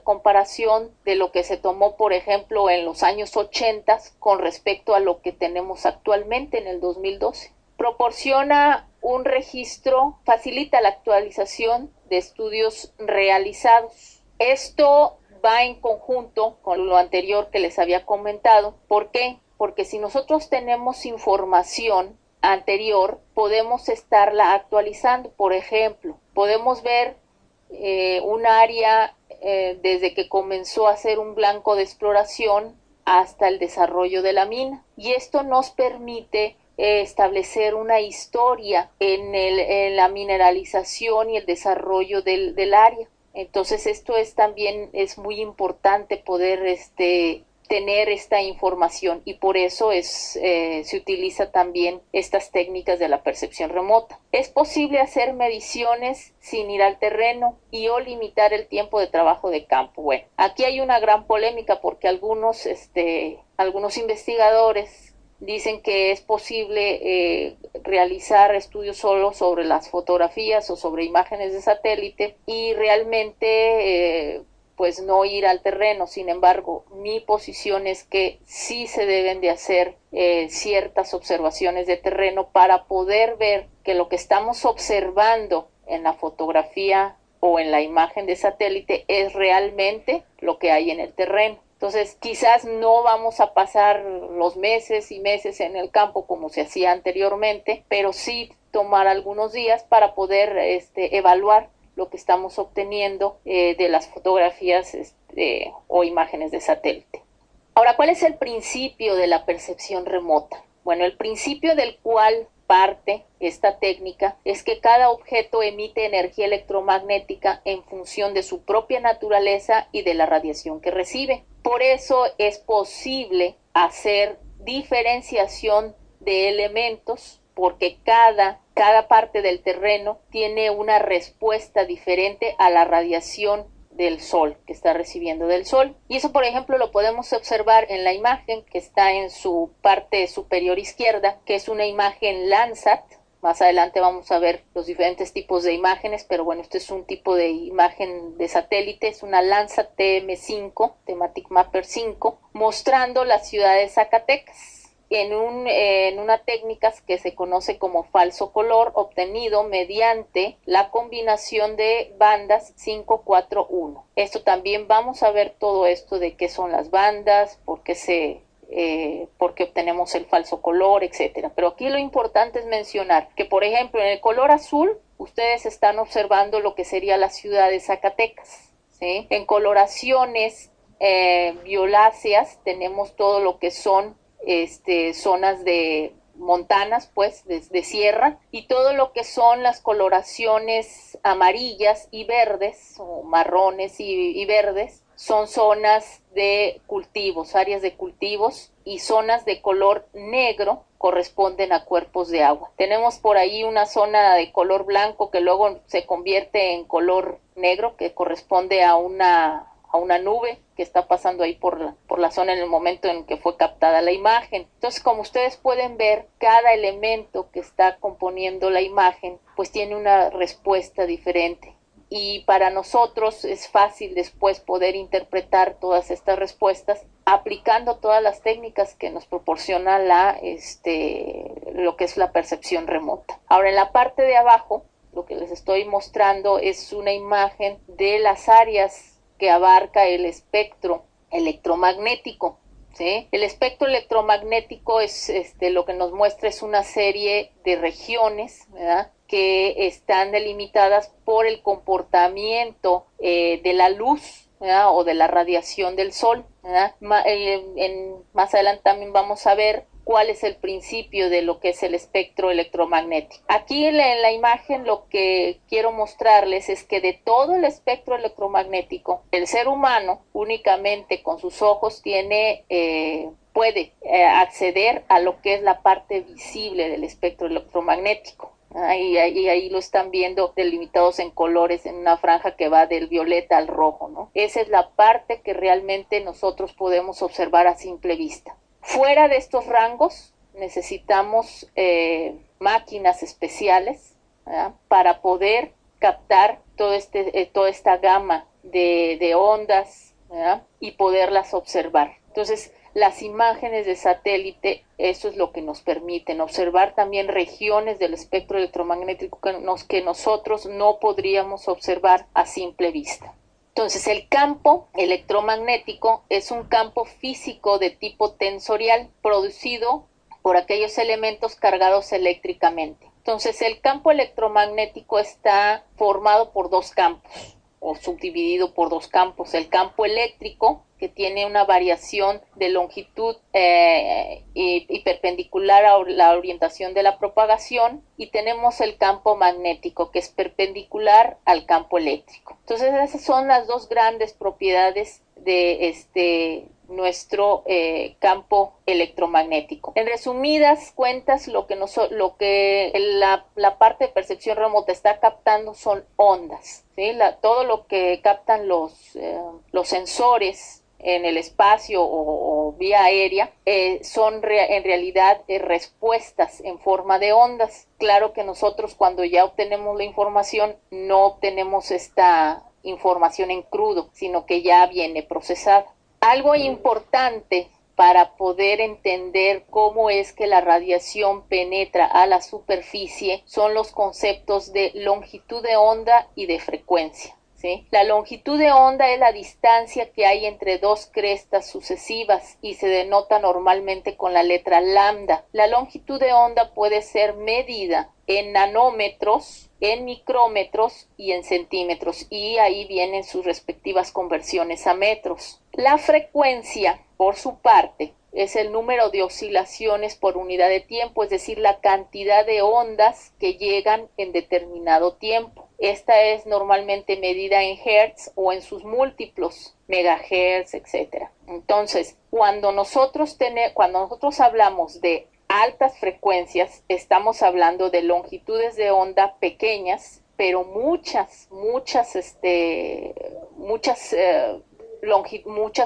comparación de lo que se tomó, por ejemplo, en los años 80 con respecto a lo que tenemos actualmente en el 2012. Proporciona un registro, facilita la actualización de estudios realizados. Esto va en conjunto con lo anterior que les había comentado. ¿Por qué? Porque si nosotros tenemos información anterior, podemos estarla actualizando. Por ejemplo, podemos ver un área desde que comenzó a ser un blanco de exploración hasta el desarrollo de la mina. Y esto nos permite establecer una historia en la mineralización y el desarrollo del área. Entonces esto también es muy importante poder tener esta información, y por eso se utiliza también estas técnicas de la percepción remota. Es posible hacer mediciones sin ir al terreno y o limitar el tiempo de trabajo de campo. Bueno, aquí hay una gran polémica porque algunos investigadores dicen que es posible realizar estudios solo sobre las fotografías o sobre imágenes de satélite y realmente pues no ir al terreno. Sin embargo, mi posición es que sí se deben de hacer ciertas observaciones de terreno para poder ver que lo que estamos observando en la fotografía o en la imagen de satélite es realmente lo que hay en el terreno. Entonces, quizás no vamos a pasar los meses y meses en el campo como se hacía anteriormente, pero sí tomar algunos días para poder evaluar lo que estamos obteniendo de las fotografías o imágenes de satélite. Ahora, ¿cuál es el principio de la percepción remota? Bueno, el principio del cual parte esta técnica es que cada objeto emite energía electromagnética en función de su propia naturaleza y de la radiación que recibe. Por eso es posible hacer diferenciación de elementos, porque cada parte del terreno tiene una respuesta diferente a la radiación del sol, que está recibiendo del sol. Y eso, por ejemplo, lo podemos observar en la imagen que está en su parte superior izquierda, que es una imagen Landsat. Más adelante vamos a ver los diferentes tipos de imágenes, pero bueno, este es un tipo de imagen de satélite, es una Landsat TM5, Thematic Mapper 5, mostrando la ciudad de Zacatecas en una técnica que se conoce como falso color, obtenido mediante la combinación de bandas 541. Esto también vamos a ver todo esto de qué son las bandas, por qué obtenemos el falso color, etcétera. Pero aquí lo importante es mencionar que, por ejemplo, en el color azul, ustedes están observando lo que sería la ciudad de Zacatecas, ¿sí? En coloraciones violáceas tenemos todo lo que son zonas de montanas, pues, de sierra, y todo lo que son las coloraciones amarillas y verdes, o marrones y verdes, son zonas de cultivos, áreas de cultivos, y zonas de color negro corresponden a cuerpos de agua. Tenemos por ahí una zona de color blanco que luego se convierte en color negro, que corresponde a una nube que está pasando ahí por la zona en el momento en que fue captada la imagen. Entonces, como ustedes pueden ver, cada elemento que está componiendo la imagen pues tiene una respuesta diferente, y para nosotros es fácil después poder interpretar todas estas respuestas aplicando todas las técnicas que nos proporciona lo que es la percepción remota. Ahora, en la parte de abajo, lo que les estoy mostrando es una imagen de las áreas que abarca el espectro electromagnético, ¿sí? El espectro electromagnético es lo que nos muestra es una serie de regiones, ¿verdad?, que están delimitadas por el comportamiento de la luz, ¿verdad?, o de la radiación del sol, ¿verdad? Más adelante también vamos a ver cuál es el principio de lo que es el espectro electromagnético. Aquí en la imagen lo que quiero mostrarles es que de todo el espectro electromagnético, el ser humano únicamente con sus ojos puede acceder a lo que es la parte visible del espectro electromagnético. Ahí lo están viendo delimitados en colores en una franja que va del violeta al rojo, ¿no? Esa es la parte que realmente nosotros podemos observar a simple vista. Fuera de estos rangos necesitamos máquinas especiales, ¿verdad?, para poder captar toda esta gama de ondas, ¿verdad?, y poderlas observar. Entonces, las imágenes de satélite, eso es lo que nos permiten observar también regiones del espectro electromagnético que nosotros no podríamos observar a simple vista. Entonces, el campo electromagnético es un campo físico de tipo tensorial producido por aquellos elementos cargados eléctricamente. Entonces, el campo electromagnético está formado por dos campos, o subdividido por dos campos. El campo eléctrico, que tiene una variación de longitud y perpendicular a la orientación de la propagación, y tenemos el campo magnético, que es perpendicular al campo eléctrico. Entonces, esas son las dos grandes propiedades de nuestro campo electromagnético. En resumidas cuentas, la parte de percepción remota está captando son ondas, ¿sí? Todo lo que captan los sensores en el espacio o vía aérea son en realidad respuestas en forma de ondas. Claro que nosotros, cuando ya obtenemos la información, no obtenemos esta información en crudo, sino que ya viene procesada. Algo importante para poder entender cómo es que la radiación penetra a la superficie son los conceptos de longitud de onda y de frecuencia, ¿sí? La longitud de onda es la distancia que hay entre dos crestas sucesivas y se denota normalmente con la letra lambda. La longitud de onda puede ser medida en nanómetros, en micrómetros y en centímetros, y ahí vienen sus respectivas conversiones a metros. La frecuencia, por su parte, es el número de oscilaciones por unidad de tiempo, es decir, la cantidad de ondas que llegan en determinado tiempo. Esta es normalmente medida en hertz o en sus múltiplos, megahertz, etc. Entonces, cuando nosotros hablamos de altas frecuencias, estamos hablando de longitudes de onda pequeñas, pero muchas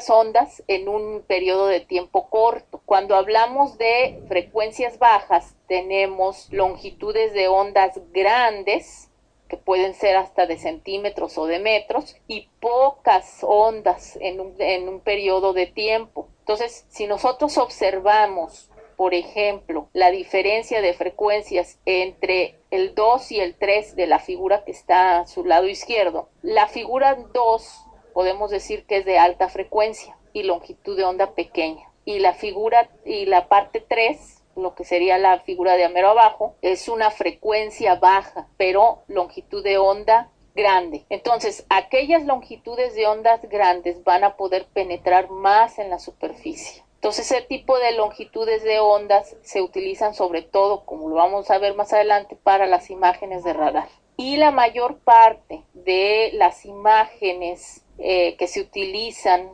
ondas en un periodo de tiempo corto. Cuando hablamos de frecuencias bajas, tenemos longitudes de ondas grandes, que pueden ser hasta de centímetros o de metros, y pocas ondas en un periodo de tiempo. Entonces, si nosotros observamos, por ejemplo, la diferencia de frecuencias entre el 2 y el 3 de la figura que está a su lado izquierdo, la figura 2 podemos decir que es de alta frecuencia y longitud de onda pequeña, y la parte 3, lo que sería la figura de mero abajo, es una frecuencia baja, pero longitud de onda grande. Entonces, aquellas longitudes de ondas grandes van a poder penetrar más en la superficie. Entonces, ese tipo de longitudes de ondas se utilizan sobre todo, como lo vamos a ver más adelante, para las imágenes de radar. Y la mayor parte de las imágenes que se utilizan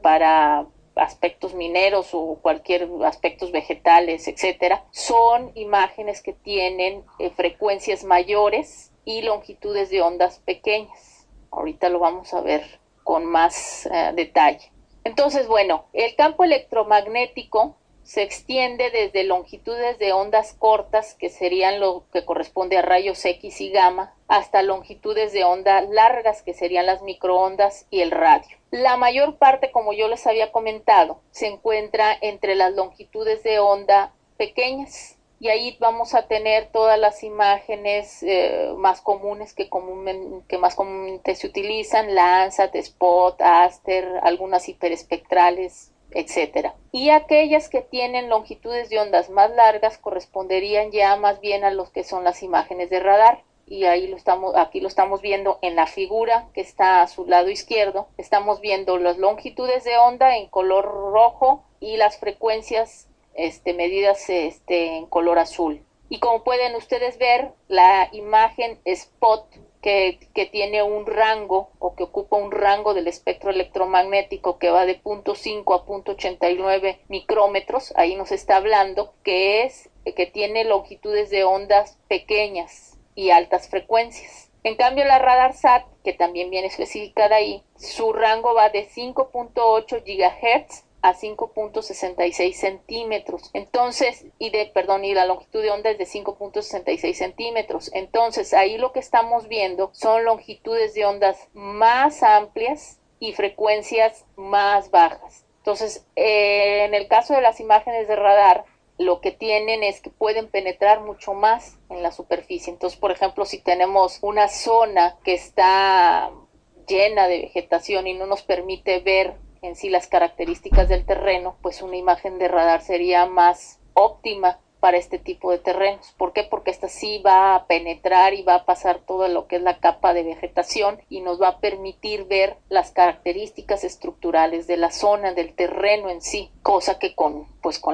para aspectos mineros o cualquier aspectos vegetales, etcétera, son imágenes que tienen frecuencias mayores y longitudes de ondas pequeñas. Ahorita lo vamos a ver con más detalle. Entonces, bueno, el campo electromagnético se extiende desde longitudes de ondas cortas, que serían lo que corresponde a rayos X y gamma, hasta longitudes de onda largas, que serían las microondas y el radio. La mayor parte, como yo les había comentado, se encuentra entre las longitudes de onda pequeñas, y ahí vamos a tener todas las imágenes más comunes que más comúnmente se utilizan: Landsat, Spot, Aster, algunas hiperespectrales, etcétera. Y aquellas que tienen longitudes de ondas más largas corresponderían ya más bien a los que son las imágenes de radar. Y aquí lo estamos viendo en la figura que está a su lado izquierdo. Estamos viendo las longitudes de onda en color rojo y las frecuencias medidas en color azul. Y como pueden ustedes ver, la imagen spot que tiene un rango o que ocupa un rango del espectro electromagnético que va de 0.5 a 0.89 micrómetros, ahí nos está hablando que tiene longitudes de ondas pequeñas y altas frecuencias. En cambio, la RadarSat, que también viene especificada ahí, su rango va de 5.8 GHz a 5.66 centímetros. Entonces, y la longitud de onda es de 5.66 centímetros. Entonces, ahí lo que estamos viendo son longitudes de ondas más amplias y frecuencias más bajas. Entonces, en el caso de las imágenes de radar, lo que tienen es que pueden penetrar mucho más en la superficie. Entonces, por ejemplo, si tenemos una zona que está llena de vegetación y no nos permite ver en sí las características del terreno, pues una imagen de radar sería más óptima para este tipo de terrenos. ¿Por qué? Porque esta sí va a penetrar y va a pasar todo lo que es la capa de vegetación y nos va a permitir ver las características estructurales de la zona, del terreno en sí, cosa que con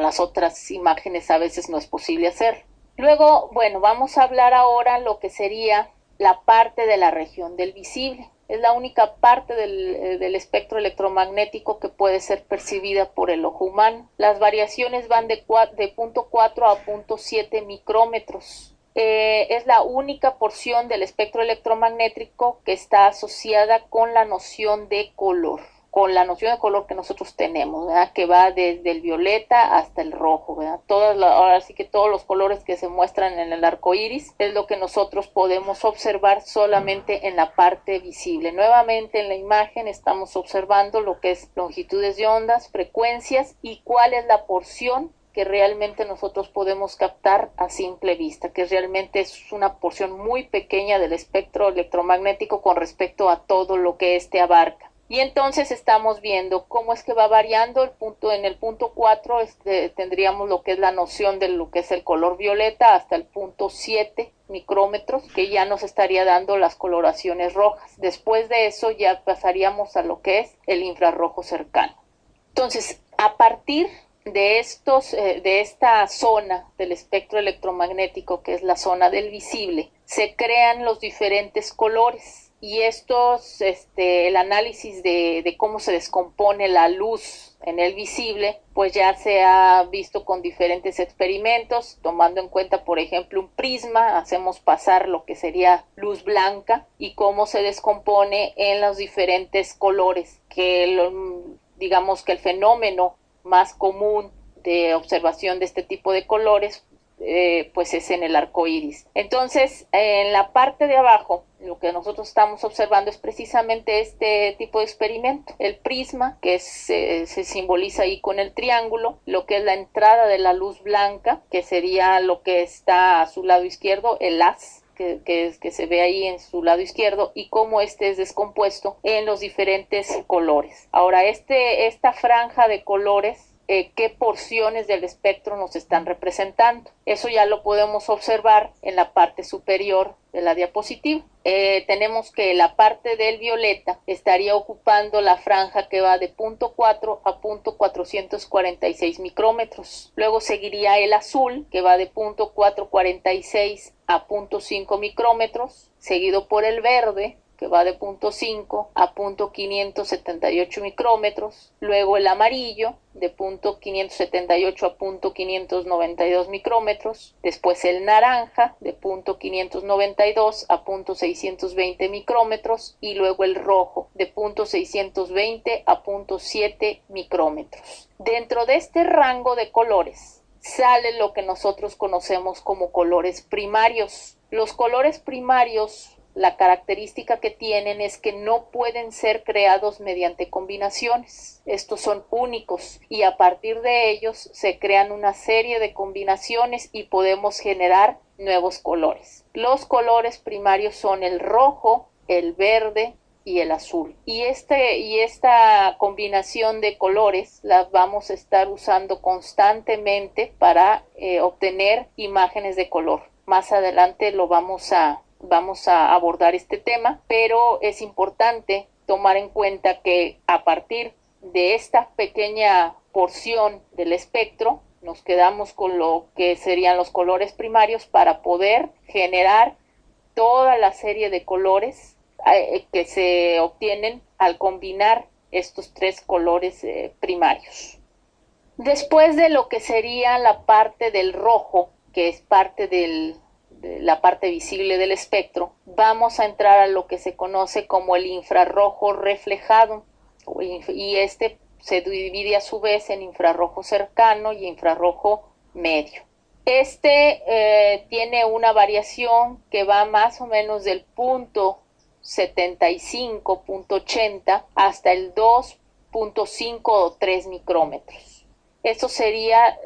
las otras imágenes a veces no es posible hacer. Luego, bueno, vamos a hablar ahora lo que sería la parte de la región del visible. Es la única parte del espectro electromagnético que puede ser percibida por el ojo humano. Las variaciones van de 0.4 a 0.7 micrómetros. Es la única porción del espectro electromagnético que está asociada con la noción de color. Con la noción de color que nosotros tenemos, ¿verdad? Que va desde el violeta hasta el rojo, ¿verdad? Ahora sí que todos los colores que se muestran en el arco iris es lo que nosotros podemos observar solamente en la parte visible. Nuevamente en la imagen estamos observando lo que es longitudes de ondas, frecuencias y cuál es la porción que realmente nosotros podemos captar a simple vista, que realmente es una porción muy pequeña del espectro electromagnético con respecto a todo lo que abarca. Y entonces estamos viendo cómo es que va variando en el punto 4 tendríamos lo que es la noción de lo que es el color violeta hasta el punto 7 micrómetros, que ya nos estaría dando las coloraciones rojas. Después de eso ya pasaríamos a lo que es el infrarrojo cercano. Entonces, a partir de esta zona del espectro electromagnético, que es la zona del visible, se crean los diferentes colores. Y el análisis de cómo se descompone la luz en el visible, pues ya se ha visto con diferentes experimentos, tomando en cuenta, por ejemplo, un prisma, hacemos pasar lo que sería luz blanca y cómo se descompone en los diferentes colores, digamos que el fenómeno más común de observación de este tipo de colores pues es en el arco iris. Entonces, en la parte de abajo, lo que nosotros estamos observando es precisamente este tipo de experimento. El prisma, que se simboliza ahí con el triángulo, lo que es la entrada de la luz blanca, que sería lo que está a su lado izquierdo, el haz, que se ve ahí en su lado izquierdo, y cómo es descompuesto en los diferentes colores. Ahora, esta franja de colores, qué porciones del espectro nos están representando. Eso ya lo podemos observar en la parte superior de la diapositiva. Tenemos que la parte del violeta estaría ocupando la franja que va de 0.4 a 0.446 micrómetros. Luego seguiría el azul, que va de 0.446 a 0.5 micrómetros, seguido por el verde, que va de 0.5 a 0.578 micrómetros, luego el amarillo de 0.578 a 0.592 micrómetros, después el naranja de 0.592 a 0.620 micrómetros y luego el rojo de 0.620 a 0.7 micrómetros. Dentro de este rango de colores sale lo que nosotros conocemos como colores primarios. Los colores primarios, la característica que tienen es que no pueden ser creados mediante combinaciones. Estos son únicos y a partir de ellos se crean una serie de combinaciones y podemos generar nuevos colores. Los colores primarios son el rojo, el verde y el azul. Y esta combinación de colores la vamos a estar usando constantemente para obtener imágenes de color. Más adelante vamos a abordar este tema, pero es importante tomar en cuenta que a partir de esta pequeña porción del espectro nos quedamos con lo que serían los colores primarios para poder generar toda la serie de colores que se obtienen al combinar estos tres colores primarios. Después de lo que sería la parte del rojo, que es parte de la parte visible del espectro, vamos a entrar a lo que se conoce como el infrarrojo reflejado, y este se divide a su vez en infrarrojo cercano y infrarrojo medio. Este tiene una variación que va más o menos del punto 75, punto 80 hasta el 2.5 o 3 micrómetros. Esto sería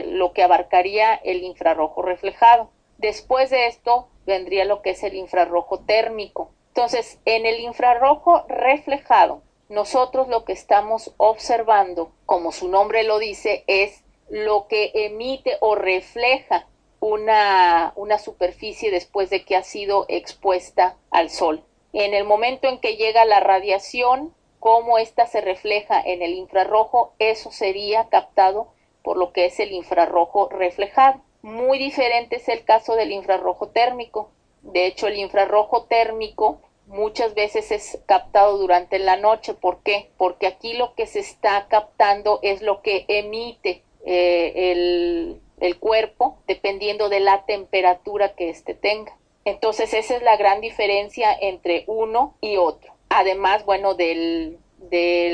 lo que abarcaría el infrarrojo reflejado. Después de esto vendría lo que es el infrarrojo térmico. Entonces, en el infrarrojo reflejado, nosotros lo que estamos observando, como su nombre lo dice, es lo que emite o refleja una superficie después de que ha sido expuesta al sol. En el momento en que llega la radiación, cómo ésta se refleja en el infrarrojo, eso sería captado por lo que es el infrarrojo reflejado. Muy diferente es el caso del infrarrojo térmico. De hecho, el infrarrojo térmico muchas veces es captado durante la noche. ¿Por qué? Porque aquí lo que se está captando es lo que emite el cuerpo, dependiendo de la temperatura que éste tenga. Entonces, esa es la gran diferencia entre uno y otro. Además, bueno, del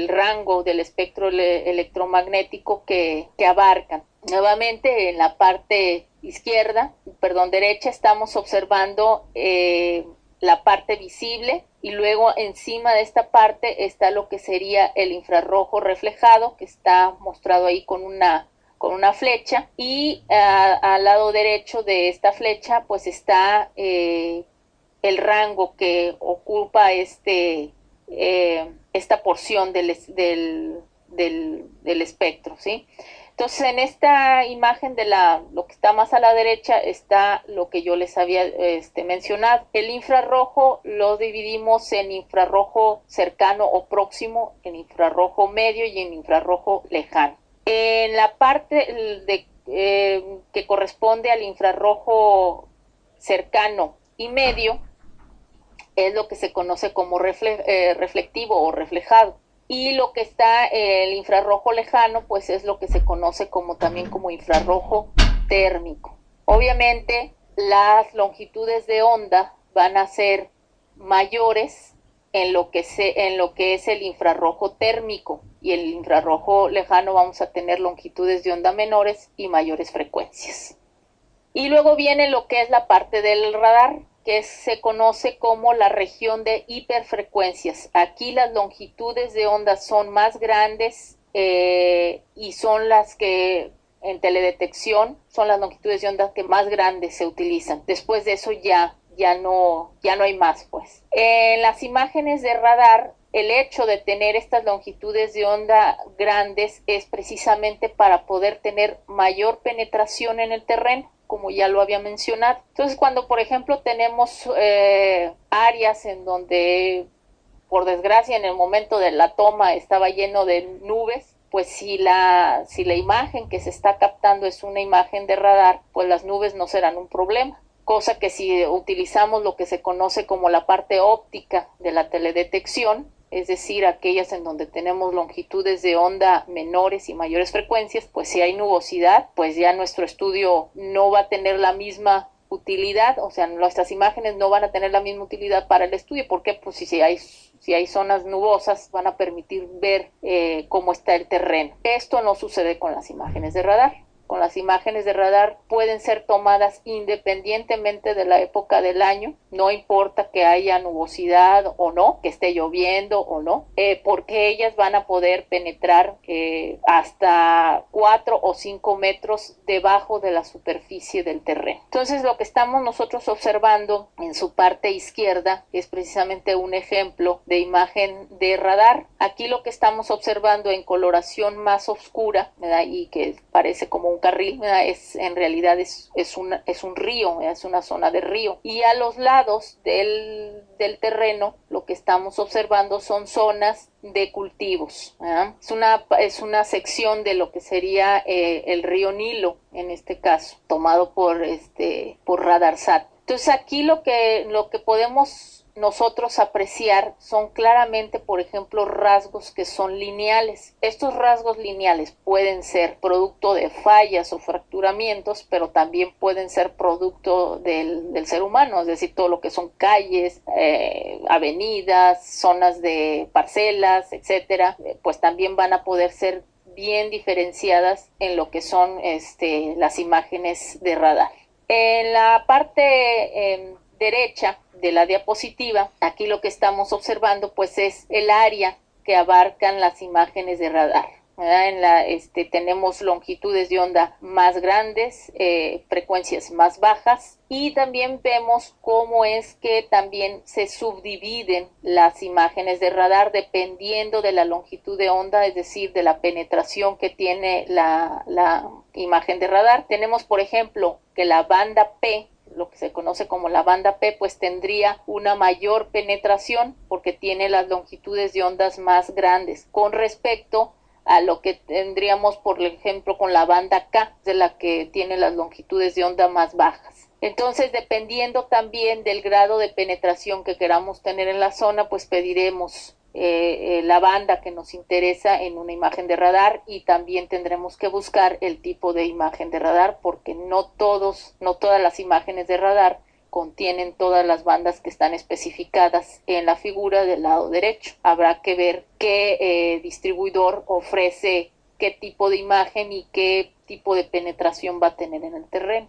rango del espectro electromagnético que abarcan. Nuevamente, en la parte derecha, estamos observando la parte visible, y luego encima de esta parte está lo que sería el infrarrojo reflejado, que está mostrado ahí con una flecha, y al lado derecho de esta flecha pues está el rango que ocupa esta porción del espectro, ¿sí? Entonces, en esta imagen de lo que está más a la derecha está lo que yo les había mencionado. El infrarrojo lo dividimos en infrarrojo cercano o próximo, en infrarrojo medio y en infrarrojo lejano. En la parte que corresponde al infrarrojo cercano y medio es lo que se conoce como reflectivo o reflejado. Y lo que está el infrarrojo lejano, pues es lo que se conoce también como infrarrojo térmico. Obviamente, las longitudes de onda van a ser mayores en lo que es el infrarrojo térmico, y el infrarrojo lejano vamos a tener longitudes de onda menores y mayores frecuencias. Y luego viene lo que es la parte del radar, que se conoce como la región de hiperfrecuencias. Aquí las longitudes de onda son más grandes y son las que en teledetección son las longitudes de onda que más grandes se utilizan. Después de eso ya no hay más, pues. En las imágenes de radar, el hecho de tener estas longitudes de onda grandes es precisamente para poder tener mayor penetración en el terreno, como ya lo había mencionado. Entonces, cuando por ejemplo tenemos áreas en donde, por desgracia, en el momento de la toma estaba lleno de nubes, pues si la imagen que se está captando es una imagen de radar, pues las nubes no serán un problema. Cosa que si utilizamos lo que se conoce como la parte óptica de la teledetección, es decir, aquellas en donde tenemos longitudes de onda menores y mayores frecuencias, pues si hay nubosidad, pues ya nuestro estudio no va a tener la misma utilidad, o sea, nuestras imágenes no van a tener la misma utilidad para el estudio. ¿Por qué? Pues si hay zonas nubosas, van a permitir ver cómo está el terreno. Esto no sucede con las imágenes de radar. Con las imágenes de radar pueden ser tomadas independientemente de la época del año, no importa que haya nubosidad o no, que esté lloviendo o no, porque ellas van a poder penetrar hasta 4 o 5 metros debajo de la superficie del terreno. Entonces, lo que estamos nosotros observando en su parte izquierda es precisamente un ejemplo de imagen de radar. Aquí lo que estamos observando en coloración más oscura, ¿verdad? Y que parece como un ferrocarril, en realidad es un río, es una zona de río. Y a los lados del terreno lo que estamos observando son zonas de cultivos. Es una sección de lo que sería el río Nilo, en este caso, tomado por Radarsat. Entonces aquí lo que podemos nosotros apreciar son claramente, por ejemplo, rasgos que son lineales. Estos rasgos lineales pueden ser producto de fallas o fracturamientos, pero también pueden ser producto del ser humano, es decir, todo lo que son calles, avenidas, zonas de parcelas, etcétera, pues también van a poder ser bien diferenciadas en lo que son las imágenes de radar. En la parte derecha de la diapositiva, aquí lo que estamos observando pues es el área que abarcan las imágenes de radar. Tenemos longitudes de onda más grandes, frecuencias más bajas, y también vemos cómo es que también se subdividen las imágenes de radar dependiendo de la longitud de onda, es decir, de la penetración que tiene la imagen de radar. Tenemos, por ejemplo, que la banda P, lo que se conoce como la banda P, pues tendría una mayor penetración porque tiene las longitudes de ondas más grandes con respecto a lo que tendríamos, por ejemplo, con la banda K, de la que tiene las longitudes de onda más bajas. Entonces, dependiendo también del grado de penetración que queramos tener en la zona, pues pediremos la banda que nos interesa en una imagen de radar, y también tendremos que buscar el tipo de imagen de radar, porque no todas las imágenes de radar contienen todas las bandas que están especificadas en la figura del lado derecho. Habrá que ver qué distribuidor ofrece qué tipo de imagen y qué tipo de penetración va a tener en el terreno.